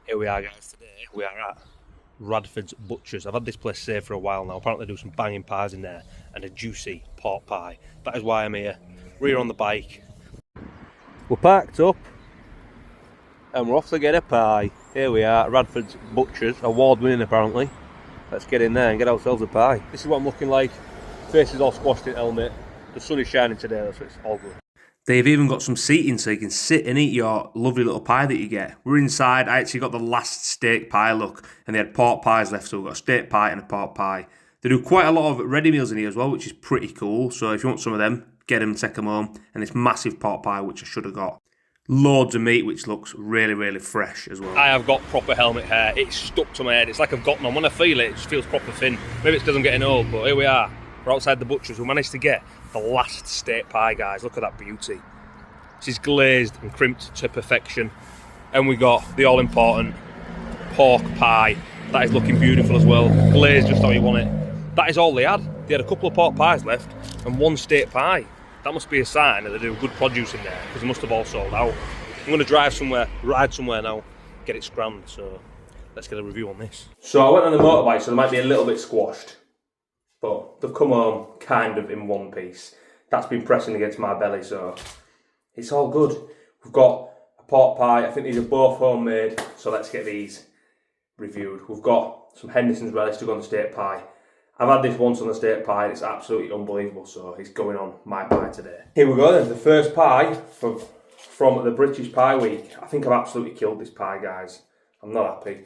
Here we are, guys. Today we are at Radford Butchers. I've had this place saved for a while now. Apparently they do some banging pies in there and a juicy pork pie. That is why I'm here. We're here on the bike. We're parked up and we're off to get a pie. Here we are at Radford Butchers, award winning apparently. Let's get in there and get ourselves a pie. This is what I'm looking like. Face is all squashed in helmet. The sun is shining today, so it's all good. They've even got some seating so you can sit and eat your lovely little pie that you get. We're inside. I actually got the last steak pie look, and they had pork pies left, so we've got a steak pie and a pork pie. They do quite a lot of ready meals in here as well, which is pretty cool. So if you want some of them, get them, take them home. And this massive pork pie, which I should have got. Loads of meat, which looks really, really fresh as well. I have got proper helmet hair. It's stuck to my head. It's like I've got none. When I feel it, it just feels proper thin. Maybe it's because I'm getting old, but here we are. We're outside the butcher's. We managed to get the last steak pie, guys. Look at that beauty. This is glazed and crimped to perfection. And we got the all-important pork pie. That is looking beautiful as well. Glazed just how you want it. That is all they had. They had a couple of pork pies left and one steak pie. That must be a sign that they do good produce in there, because they must have all sold out. I'm going to drive somewhere, ride somewhere now, get it scrammed. So let's get a review on this. So I went on the motorbike, so they might be a little bit squashed. But they've come home kind of in one piece. That's been pressing against my belly, so it's all good. We've got a pork pie. I think these are both homemade, so let's get these reviewed. We've got some Henderson's relish to go on the steak pie. I've had this once on the steak pie and it's absolutely unbelievable, so it's going on my pie today. Here we go then, the first pie from the British Pie Week. I think I've absolutely killed this pie, guys. I'm not happy.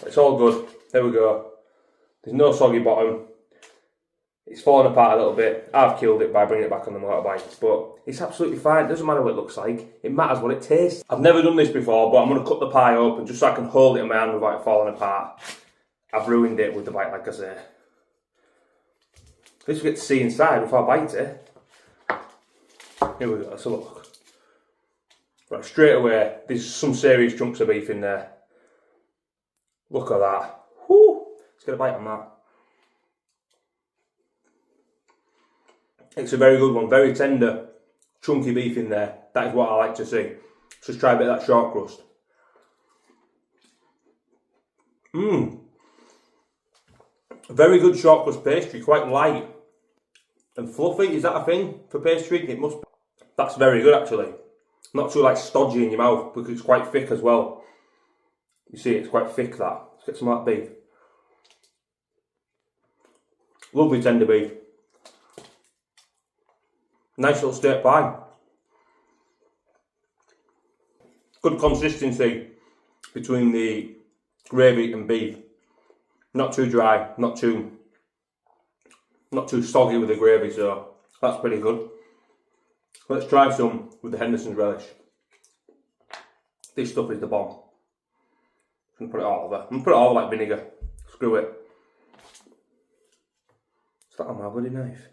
It's all good. There we go. There's no soggy bottom. It's fallen apart a little bit. I've killed it by bringing it back on the motorbike, but it's absolutely fine. It doesn't matter what it looks like. It matters what it tastes. I've never done this before, but I'm going to cut the pie open just so I can hold it in my hand without it falling apart. I've ruined it with the bite, like I say. At least we get to see inside before I bite it. Here we go, let's have a look. Right, straight away, there's some serious chunks of beef in there. Look at that. Whoo! Let's get a bite on that. It's a very good one, very tender, chunky beef in there. That is what I like to see. Let's just try a bit of that short crust. Very good short crust pastry, quite light and fluffy. Is that a thing for pastry? It must be. That's very good actually. Not too like stodgy in your mouth because it's quite thick as well. You see, it's quite thick that. Let's get some of that beef. Lovely tender beef. Nice little steak pie. Good consistency between the gravy and beef. Not too dry, not too soggy with the gravy, so that's pretty good. Let's try some with the Henderson's relish. This stuff is the bomb. I'm gonna put it all over. I'm gonna put it all over like vinegar. Screw it. Is that on my bloody knife?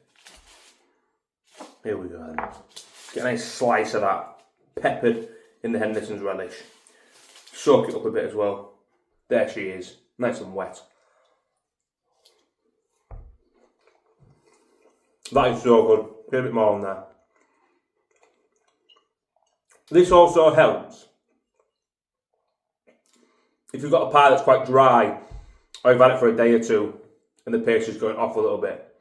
Here we go then. Get a nice slice of that, peppered in the Henderson's relish. Soak it up a bit as well. There she is, nice and wet. That is so good. Get a bit more on there. This also helps if you've got a pie that's quite dry, or you've had it for a day or two and the pastry's going off a little bit.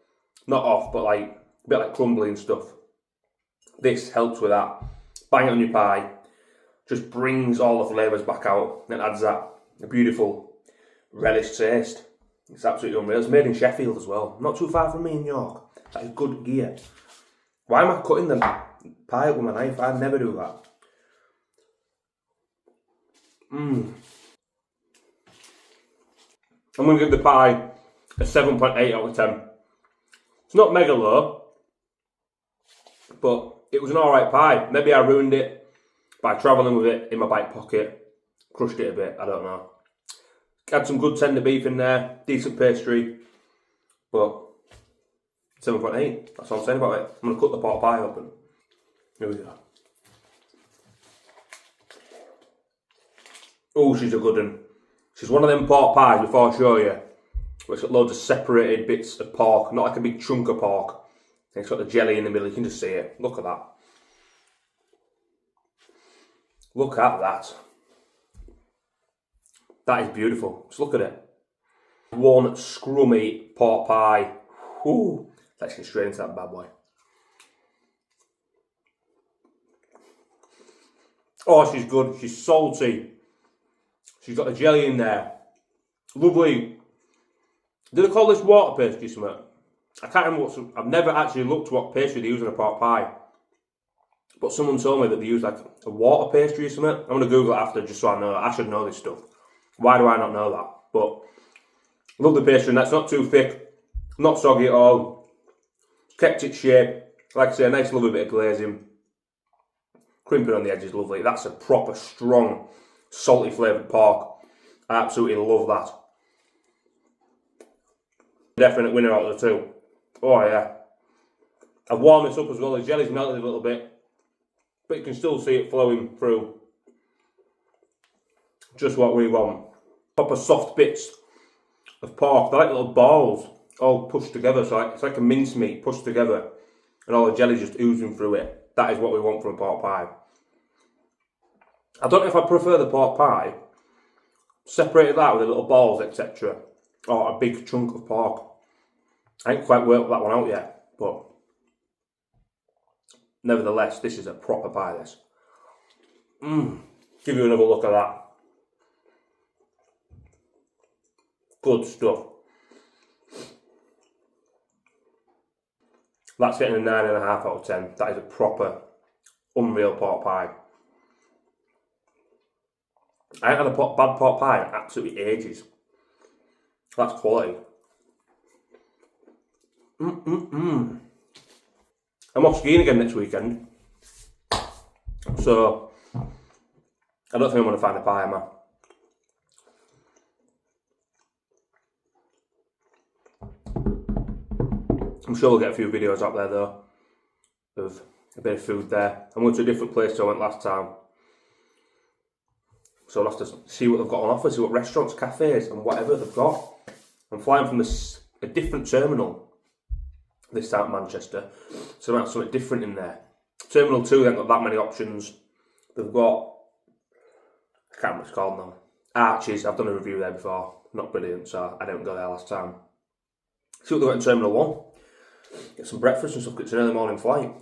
Not off, but like a bit like crumbly and stuff. This helps with that. Bang it on your pie. Just brings all the flavours back out and adds that a beautiful relish taste. It's absolutely unreal. It's made in Sheffield as well. Not too far from me in York. That is good gear. Why am I cutting the pie up with my knife? I never do that. I'm going to give the pie a 7.8 out of 10. It's not mega low, but it was an alright pie. Maybe I ruined it by travelling with it in my bike pocket. Crushed it a bit, I don't know. Had some good tender beef in there, decent pastry, but 7.8, that's what I'm saying about it. I'm going to cut the pork pie open. Here we go. Oh, she's a good one. She's one of them pork pies before I show you, where it's got loads of separated bits of pork, not like a big chunk of pork. And it's got the jelly in the middle, you can just see it. Look at that. Look at that. That is beautiful. Just look at it. One scrummy pork pie. Whew. Let's get straight into that bad boy. Oh, she's good. She's salty. She's got a jelly in there. Lovely. Do they call this water pastry something? I can't remember I've never actually looked what pastry they use in a pork pie. But someone told me that they use like a water pastry or something. I'm going to Google it after just so I know. I should know this stuff. Why do I not know that? But lovely pastry, and that's not too thick, not soggy at all. Kept its shape. Like I say, a nice lovely bit of glazing. Crimping on the edge is lovely. That's a proper strong, salty flavoured pork. I absolutely love that. Definite winner out of the two. Oh yeah. I've warmed this up as well. The jelly's melted a little bit, but you can still see it flowing through. Just what we want. Proper soft bits of pork. They're like little balls, all pushed together. So it's like a mincemeat pushed together, and all the jelly just oozing through it. That is what we want from a pork pie. I don't know if I prefer the pork pie separated that with the little balls, etc., or a big chunk of pork. I ain't quite worked that one out yet, but nevertheless, this is a proper pie, this. Give you another look at that. Good stuff. That's getting a 9.5 out of 10. That is a proper, unreal pork pie. I haven't had a bad pork pie in absolutely ages. That's quality. I'm off skiing again next weekend. So, I don't think I'm going to find a pie, am I? I'm sure we'll get a few videos up there though, of a bit of food there. I'm going to a different place to I went last time. So I'll have to see what they've got on offer, see what restaurants, cafes and whatever they've got. I'm flying from a different terminal this time, Manchester, so I might have something different in there. Terminal 2, they haven't got that many options. They've got, I can't remember what it's called now. Arches, I've done a review there before. Not brilliant, so I didn't go there last time. See what they've got in Terminal 1. Get some breakfast and stuff, it's an early morning flight.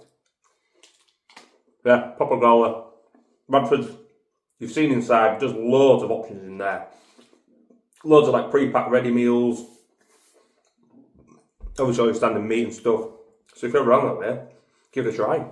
Yeah, proper growler. Radfords, you've seen inside, there's loads of options in there. Loads of like pre-packed ready meals. Obviously all your standard meat and stuff. So if you're ever around that way, give it a try.